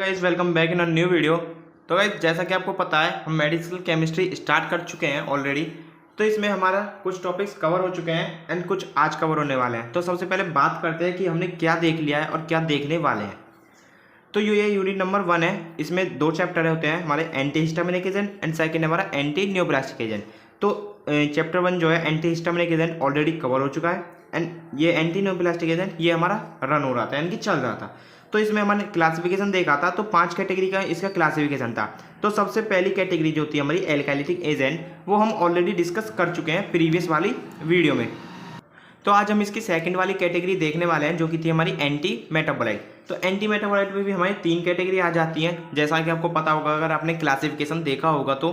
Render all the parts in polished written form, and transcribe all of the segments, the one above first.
Guys welcome back in a new video. तो guys जैसा कि आपको पता है हम मेडिसिनल केमिस्ट्री स्टार्ट कर चुके हैं ऑलरेडी। तो इसमें हमारा कुछ टॉपिक्स कवर हो चुके हैं एंड कुछ आज कवर होने वाले हैं। तो सबसे पहले बात करते हैं कि हमने क्या देख लिया है और क्या देखने वाले हैं। तो ये यूनिट नंबर 1 है। इसमें दो चैप्टर होते हैं हमारे, anti histaminic agent and second हमारा एंटी न्यूप्लास्टिक एजेंट। तो चैप्टर 1 जो है anti histaminic agent already cover हो चुका है एंड ये एंटी न्यूप्लास्टिक एजेंट ये हमारा रन हो रहा था यानी कि चल रहा था। तो इसमें हमने क्लासिफिकेशन देखा था, तो 5 कैटेगरी का इसका क्लासिफिकेशन था। तो सबसे पहली कैटेगरी जो होती है हमारी एल्काइलिटिक एजेंट, वो हम ऑलरेडी डिस्कस कर चुके हैं प्रीवियस वाली वीडियो में। तो आज हम इसकी सेकंड वाली कैटेगरी देखने वाले हैं जो कि थी हमारी एंटी मेटाबोलाइट। तो एंटी मेटाबोलाइट में भी हमारी 3 कैटेगरी आ जाती हैं, जैसा कि आपको पता होगा अगर आपने क्लासिफिकेशन देखा होगा। तो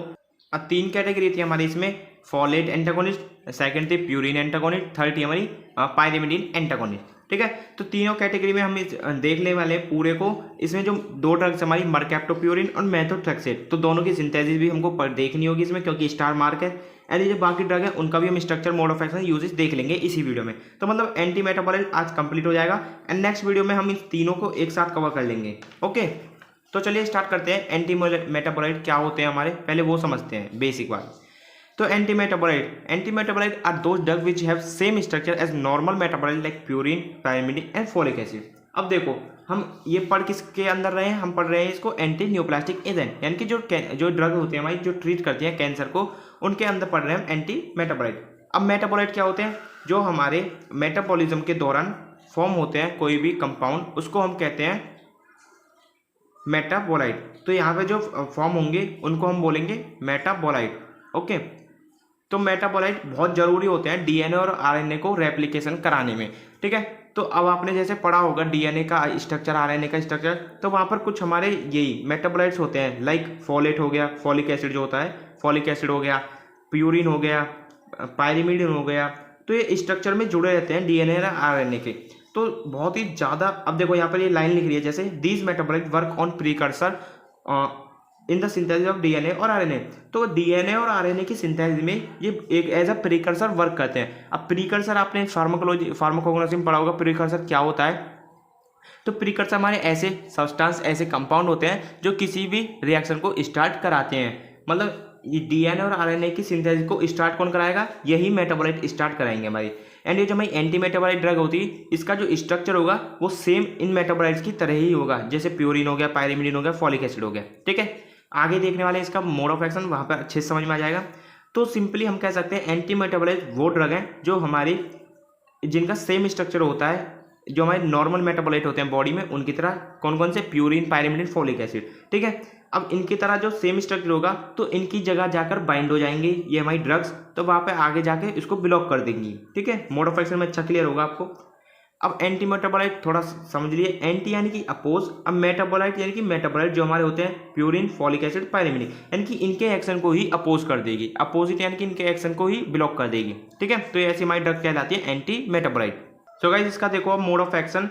3 कैटेगरी थी हमारी इसमें, फॉलेट एंटागोनिस्ट, सेकंड थी प्यूरिन एंटागोनिस्ट, थर्ड थी हमारी पायरिमिडीन एंटागोनिस्ट। ठीक है, तो तीनों कैटेगरी में हम देखने वाले हैं पूरे को। इसमें जो 2 ड्रग्स हमारी मर्कैप्टोप्यूरिन और मेथोट्रेक्सेट, तो दोनों की सिंथेसिस भी हमको देखनी होगी इसमें, क्योंकि स्टार मार्क है। एंड ये जो बाकी ड्रग है उनका भी हम structure, mode of action, uses देख लेंगे इसी वीडियो में। तो मतलब एंटी मेटाबोलाइट आज कंप्लीट हो जाएगा एंड नेक्स्ट वीडियो में हम इन तीनों को एक साथ कवर कर लेंगे। ओके, तो चलिए स्टार्ट करते हैं। एंटी मेटाबोलाइट क्या होते हैं हमारे, पहले वो समझते हैं बेसिक वाली। तो anti metabolite are those drug which have same structure as normal metabolite like purine, pyrimidine and folic acid. अब देखो हम ये पढ़ किसके अंदर रहे हैं, हम पढ़ रहे हैं इसको एंटी न्यूप्लास्टिक एजेंट, यानी कि जो ड्रग होती है हमारी जो ट्रीट करती है कैंसर को, उनके अंदर पढ़ रहे हैं हम एंटी मेटाबोलाइट। अब मेटाबोलाइट क्या होते हैं, जो हमारे मेटाबॉलिज्म के दौरान फॉर्म होते हैं कोई भी कंपाउंड, उसको हम कहते हैं मेटाबोलाइट। तो यहाँ पे जो फॉर्म होंगे उनको हम बोलेंगे मेटाबोलाइट। ओके, तो मेटाबोलाइट बहुत जरूरी होते हैं डीएनए और आरएनए को रेप्लिकेशन कराने में। ठीक है, तो अब आपने जैसे पढ़ा होगा डीएनए का स्ट्रक्चर, आरएनए का स्ट्रक्चर, तो वहाँ पर कुछ हमारे यही मेटाबोलाइट्स होते हैं, लाइक फोलेट हो गया, फॉलिक एसिड जो होता है, फॉलिक एसिड हो गया, प्यूरिन हो गया, पायरिमिडीन हो गया। तो ये स्ट्रक्चर में जुड़े रहते हैं डीएनए और आरएनए के। तो बहुत ही ज़्यादा, अब देखो यहाँ पर ये लाइन लिख रही है जैसे these metabolite work on precursor in the synthesis of DNA और आरएनए। तो डीएनए और आरएनए की सिंथेसिस में ये एक एज अ प्रीकर्सर वर्क करते हैं। अब प्रीकर्सर आपने फार्माकोग्नोसी में पढ़ा होगा, प्रीकर्सर क्या होता है। तो प्रीकर्सर हमारे ऐसे सब्सटेंस, ऐसे कंपाउंड होते हैं जो किसी भी रिएक्शन को स्टार्ट कराते हैं। मतलब ये डीएनए और आरएनए की सिंथेसिस को स्टार्ट कौन कराएगा, यही मेटाबोलाइट स्टार्ट कराएंगे हमारी। एंड ये जो हमारी एंटी मेटाबोलाइट ड्रग होती है, इसका जो स्ट्रक्चर होगा वो सेम इन मेटाबोलाइट्स की तरह ही होगा, जैसे प्यूरिन हो गया, पायरिमिडीन हो गया, फॉलिक एसिड हो गया। ठीक है, आगे देखने वाले इसका मोड ऑफ एक्शन, वहाँ पर अच्छे से समझ में आ जाएगा। तो सिंपली हम कह सकते हैं एंटी मेटाबोलाइट वो ड्रग हैं जो हमारी, जिनका सेम स्ट्रक्चर होता है जो हमारे नॉर्मल मेटाबोलाइट होते हैं बॉडी में उनकी तरह। कौन कौन से, प्यूरिन, पायरिमिडीन, फॉलिक एसिड। ठीक है, अब इनकी तरह जो सेम स्ट्रक्चर होगा तो इनकी जगह जाकर बाइंड हो जाएंगे ये हमारी ड्रग्स, तो वहाँ पे आगे जाके इसको ब्लॉक कर देंगी। ठीक है, मोड ऑफ एक्शन में अच्छा क्लियर होगा आपको। अब एंटी मेटाबोलाइट थोड़ा समझ लिए, एंटी यानी कि अपोज, अब मेटाबोलाइट यानी कि मेटाबोलाइट जो हमारे होते हैं प्यूरिन, फॉलिक एसिड, पायरिमिडीन, यानी कि इनके एक्शन को ही अपोज कर देगी। अपोजिट यानी कि इनके एक्शन को ही ब्लॉक कर देगी। ठीक है, तो ये ऐसी हमारी ड्रग कहलाती है एंटी मेटाबोलाइट। सो गाइस इसका देखो अब mode of action.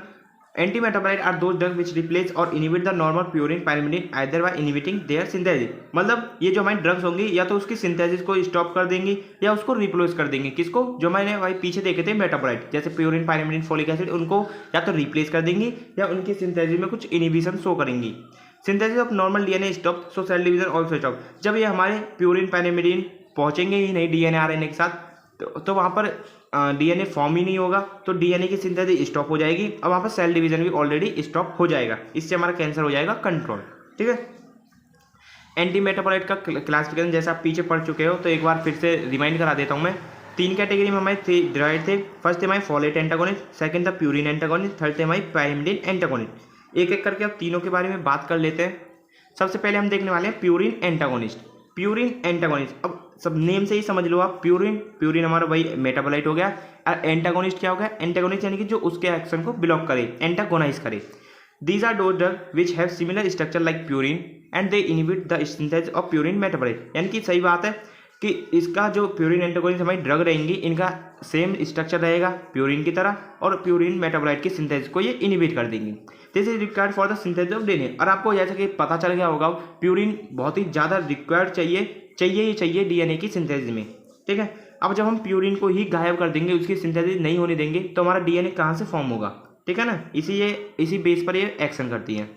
Anti metabolite are those drug which replace or inhibit the normal purine, pyrimidine either by inhibiting their synthesis. मतलब ये जो हमारी ड्रग्स होंगी या तो उसकी सिंथेसिस को स्टॉप कर देंगी या उसको रिप्लेस कर देंगी। किसको, जो मैंने भाई पीछे देखे थे मेटाबोलाइट जैसे प्यूरिन, पायरिमिडीन, फॉलिक एसिड, उनको या तो रिप्लेस कर देंगी या उनकी सिंथेसिस में कुछ इनहिबिशन शो करेंगी। Synthesis of normal DNA stop, so cell division also stop. जब ये हमारे प्यूरिन, पायरिमिडीन पहुंचेंगे ही नहीं डीएनए आरएनए के साथ, तो वहाँ पर डीएनए फॉर्म ही नहीं होगा, तो डीएनए की सिंथेसिस स्टॉप हो जाएगी। अब वहाँ पर सेल डिवीजन भी ऑलरेडी स्टॉप हो जाएगा, इससे हमारा कैंसर हो जाएगा कंट्रोल। ठीक है, एंटी मेटाबोलाइट का क्लासिफिकेशन जैसे आप पीछे पढ़ चुके हो, तो एक बार फिर से रिमाइंड करा देता हूँ मैं। 3 कैटेगरी में हमारे डिवाइड थे। फर्स्ट थे हमारे फॉलेट एंटागोनिस्ट, सेकंड था प्यूरिन एंटागोनिस्ट, थर्ड थे हमारी पायरिमिडीन एंटागोनिस्ट। एक एक करके अब तीनों के बारे में बात कर लेते हैं। सबसे पहले हम देखने वाले हैं प्यूरिन एंटागोनिस्ट। प्यूरिन एंटागोनिस्ट, अब सब नेम से ही समझ लो आप, प्यूरिन हमारा वही मेटाबोलाइट हो गया। और एंटागोनिस्ट क्या हो गया, एंटागोनिस्ट यानी कि जो उसके एक्शन को ब्लॉक करे, एंटागोनाइज करे। दीज आर दो drug which have similar structure like purine and they inhibit the synthesis of purine metabolite. यानी कि सही बात है कि इसका जो प्यूरिन एंटागोनिस्ट हमारी ड्रग रहेंगी, इनका सेम स्ट्रक्चर रहेगा प्यूरिन की तरह, और प्यूरिन मेटाबोलाइट की सिंथेसिस को ये इनहिबिट कर देंगी। This is required for the synthesis of DNA. और आपको जैसे कि पता चल गया होगा प्यूरिन बहुत ही ज़्यादा रिक्वायर्ड चाहिए डीएनए की सिंथेसिस में। ठीक है, अब जब हम प्यूरिन को ही गायब कर देंगे, उसकी सिंथेसिस नहीं होने देंगे, तो हमारा डीएनए कहाँ से फॉर्म होगा। ठीक है ना, इसी बेस पर ये एक्शन करती है।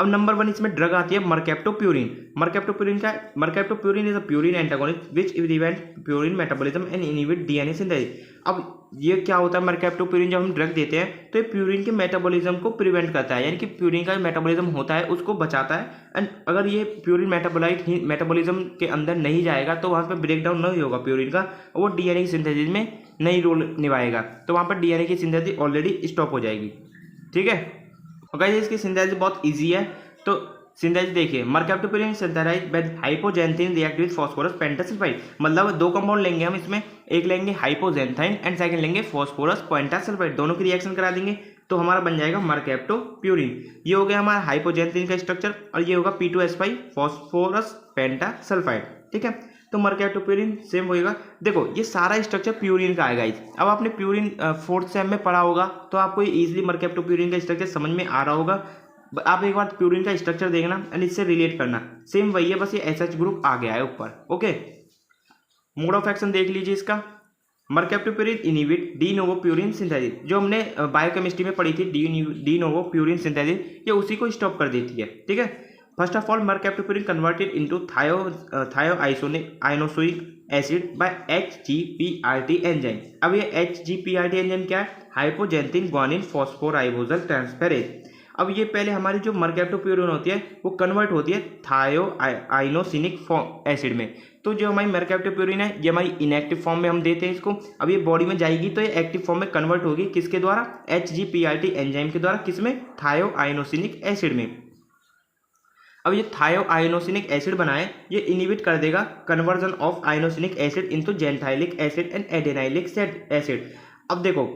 अब नंबर 1 इसमें ड्रग आती है mercaptopurine. Mercaptopurine is a purine antagonist which prevent purine metabolism and inhibit DNA synthesis. अब ये क्या होता है, मरकैप्टोप्यूरिन जब हम ड्रग देते हैं तो ये प्यूरिन के मेटाबॉलिज्म को प्रिवेंट करता है, यानी कि प्यूरिन का मेटाबॉलिज्म होता है उसको बचाता है। एंड अगर ये प्यूरिन मेटाबोलाइट ही मेटाबॉलिज्म के अंदर नहीं जाएगा तो वहाँ पे ब्रेक डाउन नहीं होगा प्यूरिन का, वो डीएनए की सिंथेसिस में नई रोल निभाएगा, तो वहाँ पर डीएनए की सिंथेसिस ऑलरेडी स्टॉप हो जाएगी। ठीक है, और गाइस इसकी सिंथेसिस बहुत ईजी है। तो सिंथेसिस देखिए, mercaptopurine synthesized by hypoxanthine react with phosphorus pentasulfide. मतलब दो कंपाउंड लेंगे हम इसमें, एक लेंगे हाइपोजेंथाइन एंड सेकंड लेंगे फास्फोरस पेंटासल्फाइड, दोनों की रिएक्शन करा देंगे तो हमारा बन जाएगा मरकैप्टोप्यूरिन। ये हो गया हमारा हाइपोजेंथीन का स्ट्रक्चर और ये होगा P2S5 फास्फोरस पेंटासल्फाइड। ठीक है, तो मरकैप्टोप्यूरिन सेम होएगा। देखो ये सारा स्ट्रक्चर प्यूरिन का आएगा। अब आपने प्यूरिन 4th सेम में पढ़ा होगा तो आपको इजीली मरकैप्टोप्यूरिन का स्ट्रक्चर समझ में आ रहा होगा। आप एक बार प्यूरिन का स्ट्रक्चर देखना एंड इससे रिलेट करना, सेम वही है, बस ये SH ग्रुप आ गया है ऊपर। ओके, मोड ऑफ एक्शन देख लीजिए इसका। Mercaptopurine inhibit de novo purine synthesis, जो हमने बायोकेमिस्ट्री में पढ़ी थी डी नोवो प्यूरिन सिंथेसिस, ये उसी को स्टॉप कर देती है। ठीक है, first of all mercaptopurine converted into thioinosinic acid by HGPRT enzyme. अब ये HGPRT एंजाइम क्या है, हाइपोजेंथिन ग्वानिन फॉस्फोराइबोजल ट्रांसफेरेज। अब ये पहले हमारी जो मरकैप्टोप्यूरिन होती है वो कन्वर्ट होती है थायोआइनोसिनिक एसिड में। तो जो हमारी मरकैप्टोप्यूरिन है ये हमारी इनएक्टिव फॉर्म में हम देते हैं इसको। अब ये बॉडी में जाएगी तो ये एक्टिव फॉर्म में कन्वर्ट होगी, किसके द्वारा, HGPRT एंजाइम के द्वारा, किसमें, थायोआइनोसिनिक एसिड में। अब ये थायोआइनोसिनिक एसिड बनाए, ये इनहिबिट कर देगा conversion of inosinic acid into xanthylic acid and adenylic acid. अब देखो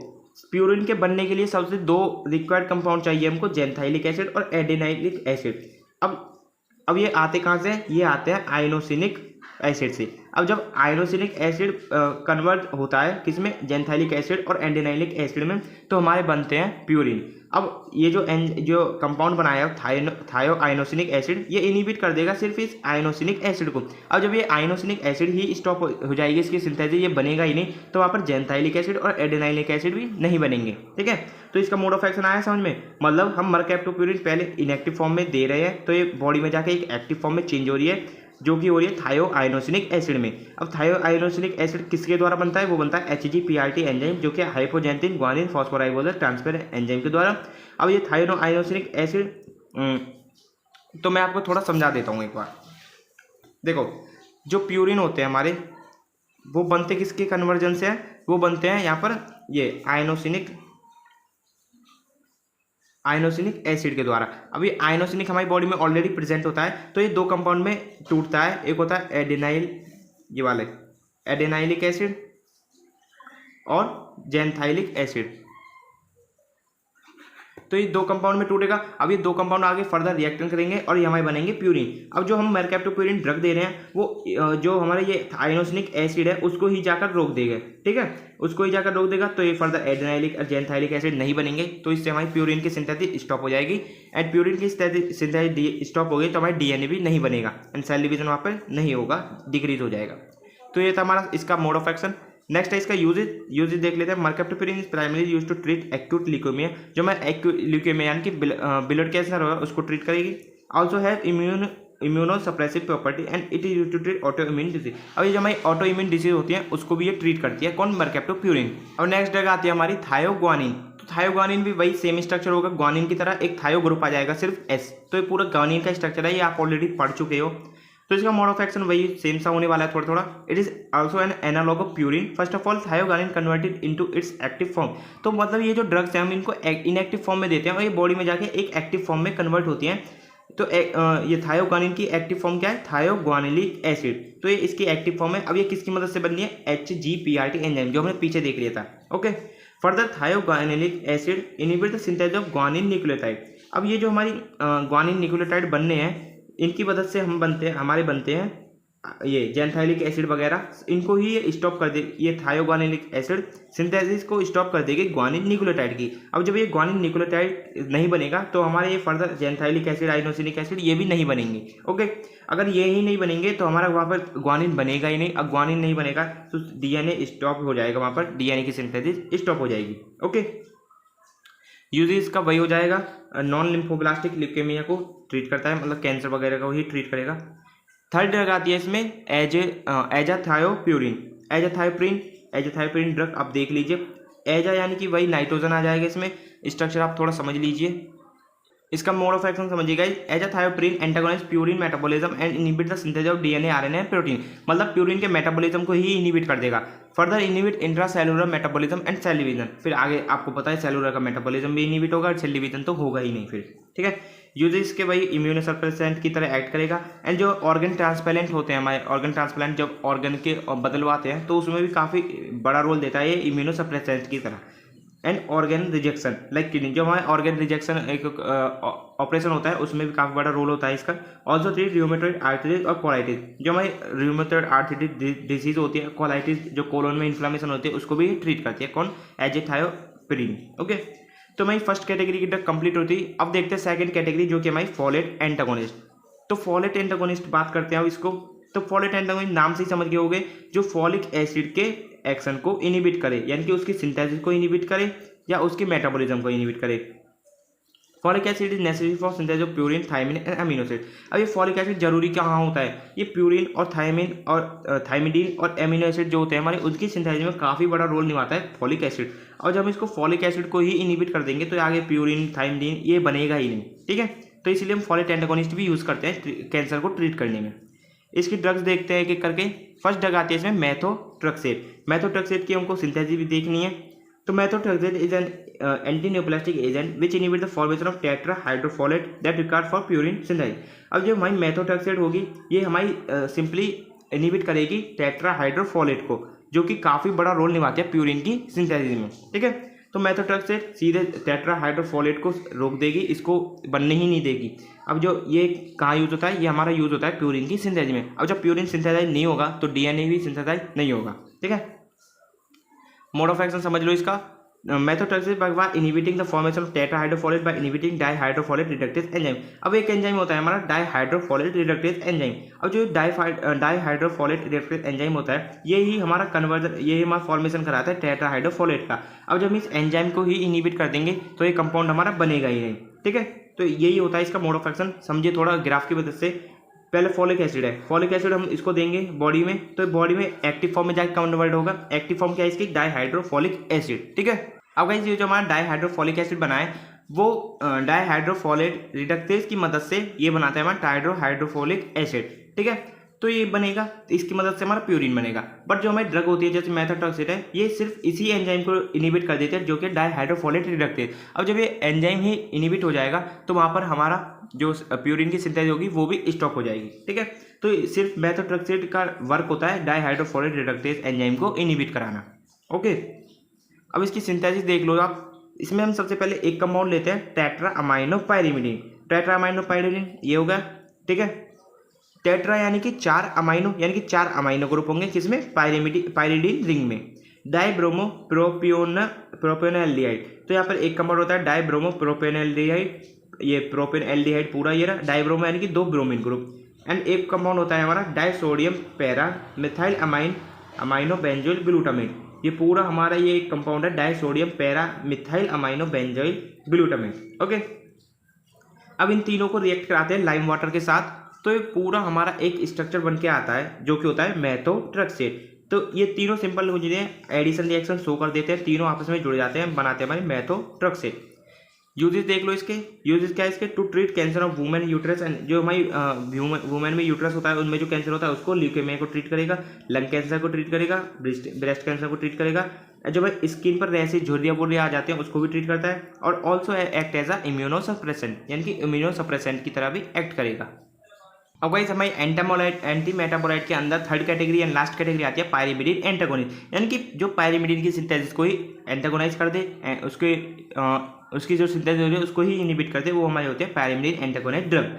प्यूरिन के बनने के लिए सबसे दो रिक्वायर्ड कंपाउंड चाहिए हमको, जेंथाइलिक एसिड और एडेनाइलिक एसिड। अब ये आते कहाँ से, ये आते हैं आइनोसिनिक एसिड से। अब जब आइनोसिनिक एसिड कन्वर्ट होता है किसमें, जेंथाइलिक एसिड और एडेनाइलिक एसिड में, तो हमारे बनते हैं प्यूरिन। अब ये जो कंपाउंड बनाया थायोआइनोसिनिक एसिड, ये इनहिबिट कर देगा सिर्फ इस आइनोसिनिक एसिड को। अब जब ये आइनोसिनिक एसिड ही स्टॉप हो जाएगी इसकी सिंथेसिस, ये बनेगा ही नहीं, तो वहाँ पर जेंथाइलिक एसिड और एडेनाइलिक एसिड भी नहीं बनेंगे। ठीक है, तो इसका मोड ऑफ एक्शन आया समझ में। मतलब हम मरकैप्टोप्यूरिन पहले इनएक्टिव फॉर्म में दे रहे हैं तो ये बॉडी में जाके एक एक्टिव फॉर्म में चेंज हो रही है, जो कि हो रही है थायोआइनोसिनिक एसिड में। अब थायोआइनोसिनिक एसिड किसके द्वारा बनता है, वो बनता है HGPRT एंजाइम, जो कि हाइपोजेंथिन ग्वानिन फॉस्फोराइबोजल ट्रांसफर एंजाइम के द्वारा। अब ये थायोआइनोसिनिक एसिड, तो मैं आपको थोड़ा समझा देता हूँ एक बार। देखो जो प्यूरिन होते हैं हमारे, वो बनते किसके कन्वर्जन से है, वो बनते हैं यहाँ पर ये आइनोसिनिक एसिड के द्वारा। अब ये आइनोसिनिक हमारी बॉडी में ऑलरेडी प्रेजेंट होता है, तो ये दो कंपाउंड में टूटता है, एक होता है एडेनाइलिक एसिड और जेंथाइलिक एसिड। तो ये दो कंपाउंड में टूटेगा। अब ये दो कंपाउंड आगे फर्दर रिएक्शन करेंगे और ये हमारे बनेंगे प्यूरिन। अब जो हम मरकैप्टोप्यूरिन ड्रग दे रहे हैं वो जो हमारे ये आइनोसिनिक एसिड है उसको ही जाकर रोक देगा। ठीक है, उसको ही जाकर रोक देगा, तो ये फर्दर एडेनाइलिक और जेंथाइलिक एसिड नहीं बनेंगे, तो इससे हमारी प्यूरिन की सिंथेसिस स्टॉप हो जाएगी। एंड प्यूरिन की सिंथेसिस स्टॉप हो गई तो हमारी डीएनए भी नहीं बनेगा एंड सेल डिवीजन वहाँ पर नहीं होगा, डिक्रीज हो जाएगा। तो ये था हमारा इसका मोड ऑफ एक्शन। नेक्स्ट है इसका यूजेज देख लेते हैं। Mercaptopurine is primary use to treat acute leukaemia, जो मैं एक्यूट ल्यूकेमिया यानी कि ब्लड कैंसर होगा उसको ट्रीट करेगी। Also have immunosuppressive property and it is use to treat autoimmune disease. अब ये जो हमारी ऑटो इम्यून डिजीज होती है उसको भी ये ट्रीट करती है, कौन, मरकैप्टोप्यूरिन। और नेक्स्ट ड्रग आती है हमारी थायोग्वानिन। तो थायोग्वानिन भी वही सेम स्ट्रक्चर होगा, ग्वानिन की तरह एक थायो ग्रुप आ जाएगा सिर्फ S। तो ये पूरा ग्वानिन का स्ट्रक्चर है, ये आप ऑलरेडी पढ़ चुके हो। तो इसका मोड ऑफ एक्शन वही सेम सा होने वाला है थोड़ा थोड़ा। It is also an analogue of purine. First of all thioguanine converted into its active form. तो मतलब ये जो ड्रग्स हैं हम इनको इनएक्टिव फॉर्म में देते हैं और ये बॉडी में जाके एक एक्टिव फॉर्म में कन्वर्ट होती हैं। तो ये थायोग्वानिन की एक्टिव फॉर्म क्या है, थायोग्वानिलिक एसिड। तो ये इसकी एक्टिव फॉर्म है। अब ये किसकी मदद से बनी है, HGPRT एंजाइम, जो हमने पीछे देख लिया था। Okay, further thioguanylic acid inhibit the synthesis of guanine nucleotide. अब ये जो हमारी ग्वानिन न्यूक्लियोटाइड बनने हैं, इनकी मदद से हमारे बनते हैं ये जेंथाइलिक एसिड वगैरह, इनको ही ये स्टॉप कर दे। ये थायोग्वानिलिक एसिड सिंथेसिस को स्टॉप कर देगी ग्वानिन न्यूक्लियोटाइड की। अब जब ये ग्वानिन न्यूक्लियोटाइड नहीं बनेगा तो हमारे ये फर्दर जेंथाइलिक एसिड, आइनोसिनिक एसिड ये भी नहीं बनेंगे। ओके, अगर ये ही नहीं बनेंगे तो हमारा वहाँ पर ग्वानिन बनेगा ही नहीं। अब ग्वानिन नहीं बनेगा तो डीएनए स्टॉप हो जाएगा, वहाँ पर डीएनए की सिंथेसिस स्टॉप हो जाएगी। ओके, यूजेस इसका वही हो जाएगा, नॉन लिम्फोब्लास्टिक ल्यूकेमिया को ट्रीट करता है, मतलब कैंसर वगैरह को ही ट्रीट करेगा। थर्ड ड्रग आती है इसमें एजाथायोप्यूरिन। एजाथायोप्यूरिन ड्रग आप देख लीजिए, एजा यानी कि वही नाइट्रोजन आ जाएगा इसमें, स्ट्रक्चर आप थोड़ा समझ लीजिए। इसका मोड ऑफ एक्शन समझिएगा, azathioprine antagonise purine metabolism and inhibit the synthesis of DNA RNA and protein, मतलब प्यूरिन के मेटाबॉलिज्म को ही इनहिबिट कर देगा। Further inhibit intracellular metabolism and cell division, फिर आगे आपको पता है सेलुलर का मेटाबॉलिज्म भी इनहिबिट होगा और सेल डिवीजन तो होगा ही नहीं फिर, ठीक है। यूजेस इसके वही इम्यूनोसप्रेसेंट की तरह एक्ट करेगा। एंड जो ऑर्गन ट्रांसप्लांट होते हैं हमारे, ऑर्गन ट्रांसप्लांट जब ऑर्गन के बदलवाते हैं तो उसमें भी काफ़ी बड़ा रोल देता है ये इम्यूनोसप्रेसेंट की तरह। And organ rejection like kidney, जो हमारे ऑर्गन रिजेक्शन एक ऑपरेशन होता है उसमें भी काफ़ी बड़ा रोल होता है इसका। ऑल्सो ट्रीट र्यूमेटॉइड आर्थराइटिस और कोलाइटिस, जो हमारी र्यूमेटॉइड आर्थराइटिस डिजीज होती है, कोलाइटिस जो कोलोन में इन्फ्लामेशन होती है उसको भी ट्रीट करती है। कौन? एजाथायोप्यूरिन। ओके, तो हमारी फर्स्ट कैटेगरी की ड्रग कंप्लीट होती है। अब देखते हैं सेकंड कैटेगरी जो कि हमारी फॉलेट एंटागोनिस्ट। तो फॉलेट एंटागोनिस्ट बात करते हैं अब इसको। तो फॉलेट एंटागोनिस्ट नाम से ही समझ गए होंगे, जो फॉलिक एसिड के एक्शन को इनहिबिट करे, यानी कि उसकी सिंथेसिस को इनहिबिट करे या उसके मेटाबॉलिज्म को इनहिबिट करे। Folic acid is necessary for synthesis of purine, thymine and amino acid. अब ये फॉलिक एसिड जरूरी कहाँ होता है? ये प्यूरिन और थायमिन और थायमिडीन और एमिनो एसिड जो होते हैं हमारे, उनकी सिंथेसिस में काफ़ी बड़ा रोल निभाता है फॉलिक एसिड। और जब हम इसको फॉलिक एसिड को ही इनहिबिट कर देंगे तो आगे प्यूरिन थायमिडीन ये बनेगा ही नहीं, ठीक है। तो इसलिए हम फॉलेट एंटागोनिस्ट भी यूज़ करते हैं कैंसर को ट्रीट करने में। इसकी ड्रग्स देखते हैं एक करके। फर्स्ट ड्रग आती है इसमें मेथोट्रेक्सेट। मेथोट्रेक्सेट की हमको सिंथेसिस भी देखनी है। तो methotrexate is an antineoplastic agent which inhibit the formation of tetrahydrofolate that required for purine synthesis. अब जो हमारी मेथोट्रेक्सेट होगी ये हमारी सिंपली इनहिबिट करेगी टेट्रा हाइड्रोफोलेट को, जो कि काफ़ी बड़ा रोल निभाती है प्यूरिन की सिंथेसिस में, ठीक है। तो मेथोट्रेक्सेट सीधे टेट्रा हाइड्रोफोलेट को रोक देगी, इसको बनने ही नहीं देगी। अब जो ये कहाँ यूज होता है? ये हमारा यूज होता है प्यूरिन की सिंथेसिस में। अब जब प्यूरिन सिंथेसाइज नहीं होगा तो डीएनए भी सिंथेसाइज नहीं होगा, ठीक है। मोड ऑफ एक्शन समझ लो इसका। Methotrexate by inhibiting the formation of tetrahydrofolate by inhibiting dihydrofolate reductase enzyme. अब एक एंजाइम होता है हमारा डाइहाइड्रोफोलेट रिडक्टेज एंजाइम। अब जो डाइहाइड्रोफोलेट रिडक्टेज एंजाइम होता है ये ही हमारा कन्वर्जन, ये हमारा फॉर्मेशन कराता है टेट्राहाइड्रोफोलेट का। अब जब हम इस एंजाइम को ही इनहिबिट कर देंगे तो ये कंपाउंड हमारा बनेगा ही नहीं, ठीक है। तो यही होता है इसका मोड ऑफ एक्शन। समझिए थोड़ा ग्राफ की मदद से। पहले फॉलिक एसिड है, फॉलिक एसिड हम इसको देंगे बॉडी में तो बॉडी में एक्टिव फॉर्म में जाकर कन्वर्ट होगा। एक्टिव फॉर्म क्या है इसकी? डाइहाइड्रोफोलिक एसिड, ठीक है। अब गाइस ये जो हमारा डाइहाइड्रोफोलिक एसिड बना है वो डाइहाइड्रोफोलेट रिडक्टेज की मदद से ये बनाता है हमारा टाइड्रोहाइड्रोफोलिक एसिड, ठीक है। तो ये बनेगा, इसकी मदद से हमारा प्यूरिन बनेगा। बट जो हमारी ड्रग होती है जैसे मेथोट्रेक्सेट है, ये सिर्फ इसी एंजाइम को इनहिबिट कर देते हैं जो कि डाइहाइड्रोफोलेट रिडक्टेज। अब जब ये एंजाइम ही इनहिबिट हो जाएगा तो वहाँ पर हमारा जो प्यूरिन की सिंथेसिस होगी वो भी स्टॉप हो जाएगी, ठीक है। तो सिर्फ मेथोट्रेक्सेट का वर्क होता है डाइहाइड्रोफोलेट रिडक्टेज एंजाइम को इनहिबिट कराना, ओके। अब इसकी सिंथेसिस देख लो आप। इसमें हम सबसे पहले एक कंपाउंड लेते हैं tetra amino pyrimidine. Tetra amino pyrimidine ये होगा, ठीक है। टेट्रा यानी कि 4 अमाइनो, यानी कि 4 अमाइनो ग्रुप होंगे किसमें? पायरिडीन रिंग में। डाइब्रोमो प्रोपेनोएल्डिहाइड, तो यहाँ पर एक कंपाउंड होता है डाइब्रोमो प्रोपेनोएल्डिहाइड। ये प्रोपेनोएल्डिहाइड पूरा ये रहा, डाइब्रोमो यानी कि 2 ब्रोमीन ग्रुप। एंड एक कंपाउंड होता है हमारा disodium para methyl amino benzoyl glutamate. ये पूरा हमारा ये एक कंपाउंड है disodium para methyl amino benzoyl glutamate, okay. अब इन तीनों को रिएक्ट कराते हैं लाइम वाटर के साथ, तो ये पूरा हमारा एक स्ट्रक्चर बन के आता है जो कि होता है मेथोट्रेक्सेट। तो ये तीनों सिंपल हो जाते हैं, एडिशन रिएक्शन शो कर देते हैं, तीनों आपस में जुड़ जाते हैं, बनाते हैं हमारे मेथोट्रेक्सेट। यूजेस देख लो इसके। यूजेस क्या है इसके? To treat cancer of women uterus, and जो हमारी वुमेन में यूट्रस होता है उनमें जो कैंसर होता है उसको ल्यूकेमिया को ट्रीट करेगा, लंग कैंसर को ट्रीट करेगा, ब्रेस्ट कैंसर को ट्रीट करेगा। जो भाई स्किन पर रैसे झुर्रिया आ जाते हैं उसको भी ट्रीट करता है। और also act as a immunosuppressant, यानी कि इम्यूनोसप्रेसेंट की तरह भी एक्ट करेगा। अब गाइस हमारी एंटी मेटाबोलाइट के अंदर third category and last category आती है पायरिमिडीन एंटागोनिस्ट, यानी कि जो पायरिमिडीन की सिंथेसिस को ही एंटागोनाइज कर दे, उसकी जो सिंथेसिस हो रही है उसको ही इनहिबिट कर दे, वो हमारे होते हैं पायरिमिडीन एंटागोनिस्ट ड्रग।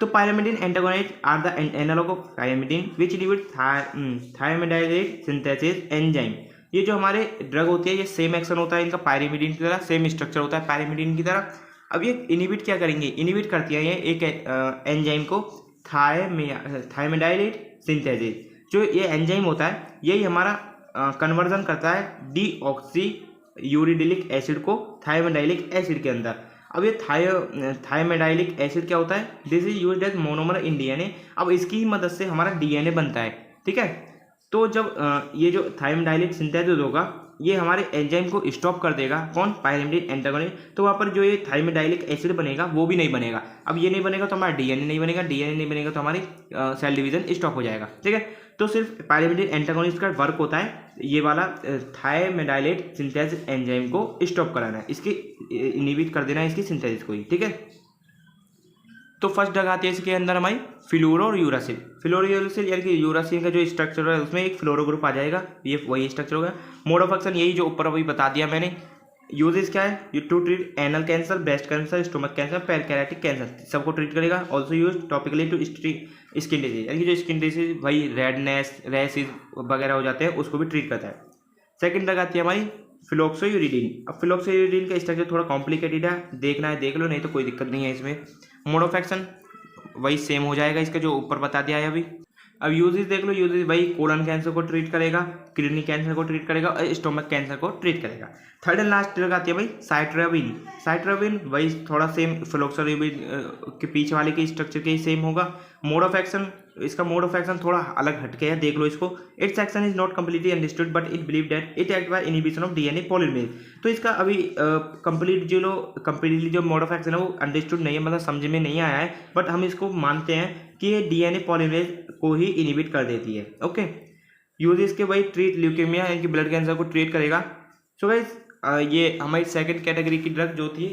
तो pyrimidine antagonist are the analogue of pyrimidine which inhibit thymidylate synthesis enzyme. ये जो हमारे ड्रग होती है ये सेम एक्शन होता है इनका पायरिमिडीन की तरह, सेम स्ट्रक्चर होता है पायरिमिडीन की तरह। अब ये इनहिबिट क्या करेंगे? इनहिबिट करती है ये एक एंजाइम को थायमिडाइलेट सिंथेसिस। जो ये एंजाइम होता है यही हमारा कन्वर्जन करता है डीऑक्सी यूरिडिलिक एसिड को थायमिडाइलिक एसिड के अंदर। अब ये थायमिडाइलिक एसिड क्या होता है, this is used as monomer in DNA. अब इसकी ही मदद से हमारा डीएनए बनता है, ठीक है। तो जब ये जो थायमिडाइलिक सिंथेसिस होगा ये हमारे एंजाइम को स्टॉप कर देगा, कौन, पायरिमिडिन एंटागोनिस्ट। तो वहाँ पर जो ये थायमिडाइलिक एसिड बनेगा वो भी नहीं बनेगा। अब ये नहीं बनेगा तो हमारा डीएनए नहीं बनेगा, डीएनए नहीं बनेगा तो हमारी सेल डिवीजन स्टॉप हो जाएगा, ठीक है। तो सिर्फ पायरिमिडिन एंटागोनिस्ट का वर्क होता है ये वाला थायमिडाइलेट सिंथेसिस एंजाइम को स्टॉप कराना है, इसकी इनहिबिट कर देना है इसकी सिंथेसिस को ही, ठीक है। तो फर्स्ट ड्रग आती है इसके अंदर हमारी फ्लोरो और यूरासिल। फ्लोरो यूरासिल यानी कि यूरासिल का जो स्ट्रक्चर है उसमें एक फ्लोरो ग्रुप आ जाएगा, ये वही स्ट्रक्चर होगा। मोड ऑफ एक्शन यही जो ऊपर अभी बता दिया मैंने। यूजेस क्या है, to treat anal cancer, breast cancer, stomach cancer, pancreatic cancer, सबको ट्रीट करेगा। Also use topically to skin disease, यानी कि जो स्किन डिजीज वही रेडनेस, रैशेज वगैरह हो जाते हैं उसको भी ट्रीट करता है। सेकंड ड्रग आती है हमारी फ्लोक्सोयूरिडीन। अब फ्लोक्सोयूरिडीन का स्ट्रक्चर थोड़ा कॉम्प्लिकेटेड है, देखना है देख लो, नहीं तो कोई दिक्कत नहीं है इसमें। मोड ऑफ एक्शन वही सेम हो जाएगा इसका जो ऊपर बता दिया है अभी। अब यूजेस देख लो, यूजेस वही कोलन कैंसर को ट्रीट करेगा, किडनी कैंसर को ट्रीट करेगा और स्टोमक कैंसर को ट्रीट करेगा। थर्ड एंड लास्ट ड्रग आती है भाई साइट्राबिन। साइट्राबिन वही थोड़ा सेम फ्लोक्सोयूरिडीन के पीछे वाले के स्ट्रक्चर के ही सेम होगा। मोड ऑफ एक्शन, इसका मोड ऑफ एक्शन थोड़ा अलग हटके है, देख लो इसको। It's action is not completely understood but it believe that it act by inhibition of DNA polymerase. तो इसका अभी कंप्लीटली जो मोड ऑफ एक्शन है वो अंडरस्टूड नहीं है, मतलब समझ में नहीं आया है, बट हम इसको मानते हैं कि ये डीएनए पॉलीमरेज को ही इनहिबिट कर देती है, ओके। यूज इसके वही ट्रीट ल्यूकेमिया यानी कि ब्लड कैंसर को ट्रीट करेगा। सो गाइस ये हमारी सेकंड कैटेगरी की ड्रग जो थी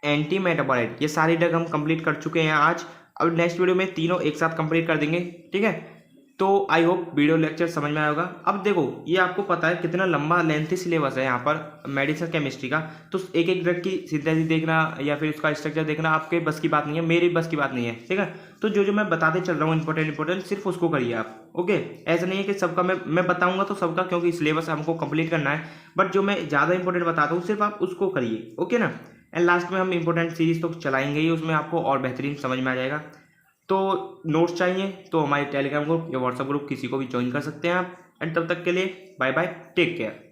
एंटी मेटाबॉलाइट, ये सारी ड्रग हम कंप्लीट कर चुके हैं आज। अब नेक्स्ट वीडियो में तीनों एक साथ कंप्लीट कर देंगे, ठीक है। तो आई होप वीडियो लेक्चर समझ में आया होगा। अब देखो ये आपको पता है कितना लंबा लेंथी सिलेबस है यहाँ पर मेडिसिन केमिस्ट्री का, तो एक एक ड्रग की सिंथेसिस देखना या फिर उसका स्ट्रक्चर देखना आपके बस की बात नहीं है, मेरी बस की बात नहीं है, ठीक है। तो जो मैं बताते चल रहा हूँ इंपॉर्टेंट सिर्फ उसको करिए आप, ओके। ऐसा नहीं है कि सबका मैं बताऊंगा तो सबका, क्योंकि सिलेबस हमको कंप्लीट करना है, बट जो मैं ज़्यादा इंपॉर्टेंट बताता हूँ सिर्फ आप उसको करिए, ओके ना। एंड लास्ट में हम इंपॉर्टेंट सीरीज तो चलाएंगे ही, उसमें आपको और बेहतरीन समझ में आ जाएगा। तो नोट्स चाहिए तो हमारे टेलीग्राम ग्रुप या व्हाट्सएप ग्रुप किसी को भी ज्वाइन कर सकते हैं आप। एंड तब तक के लिए बाय बाय, टेक केयर।